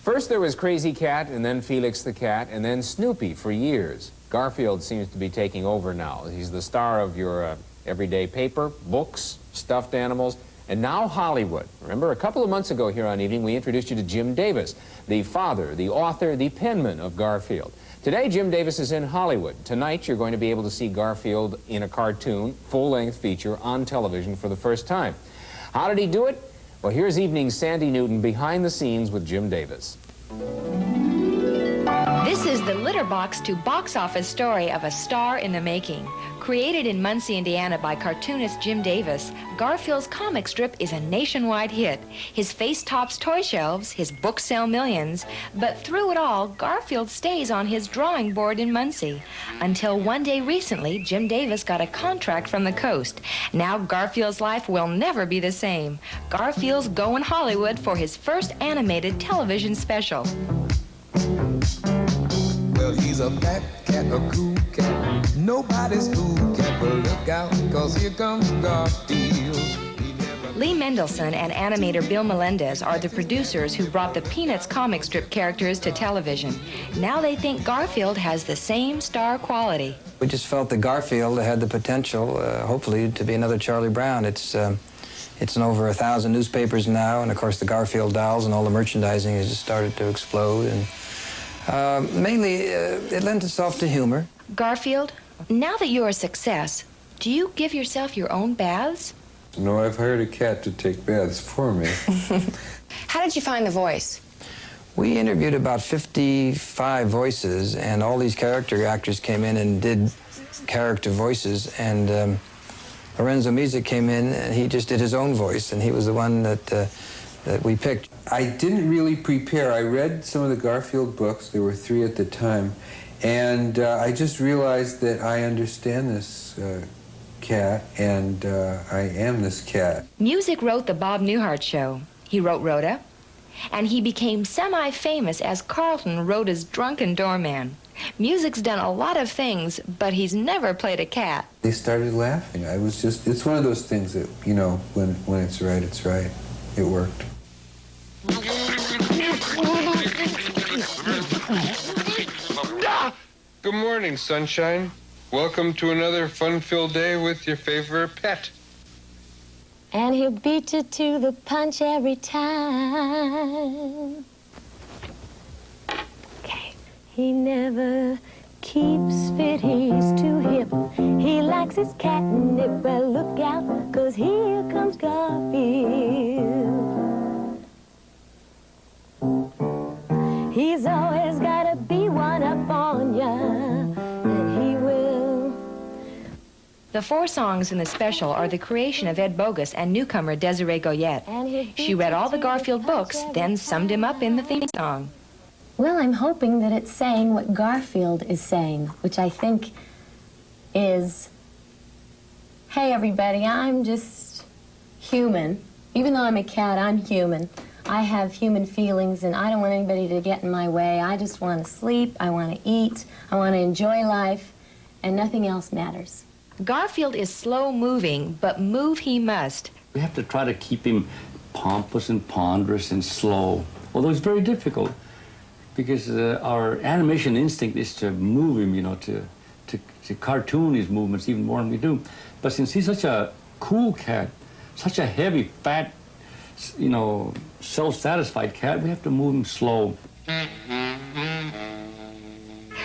First there was Crazy Cat, and then Felix the Cat, and then Snoopy for years. Garfield seems to be taking over now. He's the star of your everyday paper, books, stuffed animals, and now Hollywood. Remember, a couple of months ago here on Evening, we introduced you to Jim Davis, the father, the author, the penman of Garfield. Today, Jim Davis is in Hollywood. Tonight, you're going to be able to see Garfield in a cartoon, full-length feature on television for the first time. How did he do it? Well, here's Evening's Sandy Newton behind the scenes with Jim Davis. This is the litter box to box office story of a star in the making. Created in Muncie, Indiana by cartoonist Jim Davis, Garfield's comic strip is a nationwide hit. His face tops toy shelves, his books sell millions, but through it all, Garfield stays on his drawing board in Muncie. Until one day recently, Jim Davis got a contract from the coast. Now Garfield's life will never be the same. Garfield's going Hollywood for his first animated television special. Well, he's a fat cat, a cool cat, nobody's fool cat, but look out, 'cause here comes Garfield. Lee Mendelson and animator Bill Melendez are the producers who brought the Peanuts comic strip characters to television. Now they think Garfield has the same star quality. We just felt that Garfield had the potential, hopefully, to be another Charlie Brown. It's in over 1,000 newspapers now, and of course the Garfield dolls and all the merchandising has just started to explode. And mainly, it lends itself to humor. Garfield, now that you're a success, do you give yourself your own baths? No, I've hired a cat to take baths for me. How did you find the voice? We interviewed about 55 voices, and all these character actors came in and did character voices, and Lorenzo Music came in, and he just did his own voice, and he was the one that we picked. I didn't really prepare. I read some of the Garfield books. There were 3 at the time. And I just realized that I understand this cat, and I am this cat. Music wrote The Bob Newhart Show. He wrote Rhoda. And he became semi-famous as Carlton, Rhoda's drunken doorman. Music's done a lot of things, but he's never played a cat. They started laughing. It's one of those things that, you know, when it's right, it's right. It worked. Good morning, sunshine. Welcome to another fun-filled day with your favorite pet. And he'll beat you to the punch every time. Okay. He never keeps fit, he's too hip. He likes his catnip, well, look out, 'cause here comes Garfield. He's always gotta be one up on ya, and he will. The 4 songs in the special are the creation of Ed Bogus and newcomer Desiree Goyette. She read all the Garfield books, then summed him up in the theme song. Well, I'm hoping that it's saying what Garfield is saying, which I think is, hey, everybody, I'm just human. Even though I'm a cat, I'm human. I have human feelings, and I don't want anybody to get in my way. I just want to sleep, I want to eat, I want to enjoy life, and nothing else matters. Garfield is slow-moving, but move he must. We have to try to keep him pompous and ponderous and slow, although it's very difficult, because our animation instinct is to move him, you know, to cartoon his movements even more than we do. But since he's such a cool cat, such a heavy, fat, you know, self-satisfied cat, we have to move him slow.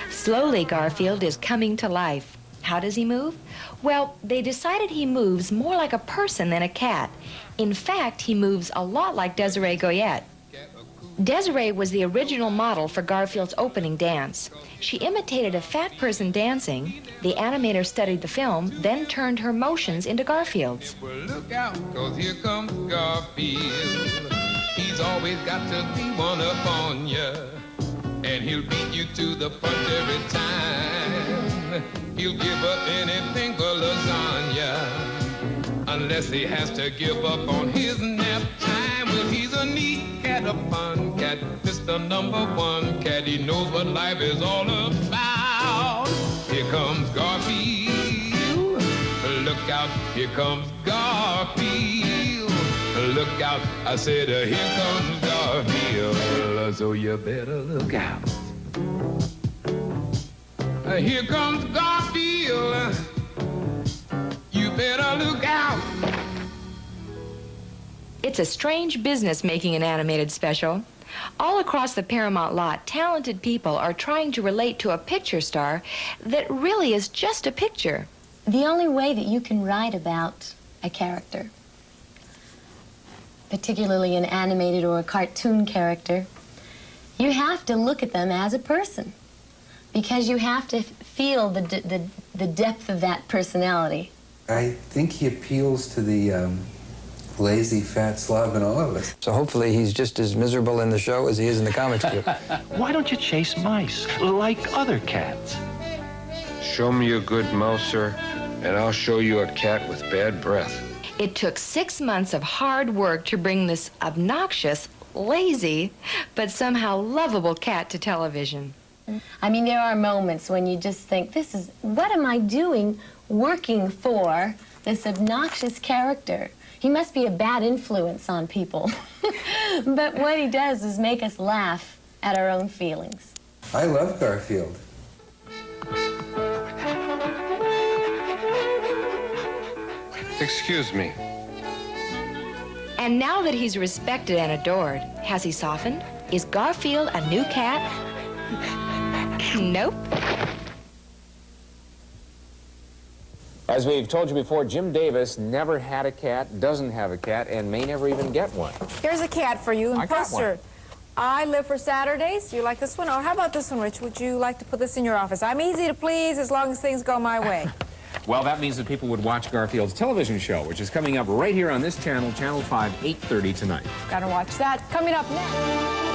Slowly, Garfield is coming to life. How does he move? Well, they decided he moves more like a person than a cat. In fact, he moves a lot like Desiree Goyette. Desiree was the original model for Garfield's opening dance. She imitated a fat person dancing. The animator studied the film, then turned her motions into Garfield's. Well, look out, 'cause here comes Garfield. He's always got to be one up on ya, and he'll beat you to the punch every time. He'll give up anything for lasagna, unless he has to give up on his nap time. Well, he's a neat cat, a fun cat, Mr. #1 cat. He knows what life is all about. Here comes Garfield. Look out, here comes Garfield. Look look out. I said, here comes Garfield, so you better look out. Here comes Garfield, you better look out. It's a strange business making an animated special. All across the Paramount lot, talented people are trying to relate to a picture star that really is just a picture. The only way that you can write about a character, particularly an animated or a cartoon character, you have to look at them as a person, because you have to feel the depth of that personality. I think he appeals to the lazy fat slob in all of us. So hopefully he's just as miserable in the show as he is in the comic strip. Why don't you chase mice like other cats? Show me a good mouse, sir, and I'll show you a cat with bad breath. It took 6 months of hard work to bring this obnoxious, lazy, but somehow lovable cat to television. I mean, there are moments when you just think, what am I doing working for this obnoxious character? He must be a bad influence on people. But what he does is make us laugh at our own feelings. I love Garfield. Excuse me. And now that he's respected and adored, has he softened? Is Garfield a new cat? Nope. As we've told you before, Jim Davis never had a cat, doesn't have a cat, and may never even get one. Here's a cat for you in I got poster. I live for Saturdays. You like this one? Or how about this one, Rich? Would you like to put this in your office? I'm easy to please as long as things go my way. Well, that means that people would watch Garfield's television show, which is coming up right here on this channel, Channel 5, 8:30 tonight. Gotta watch that. Coming up next.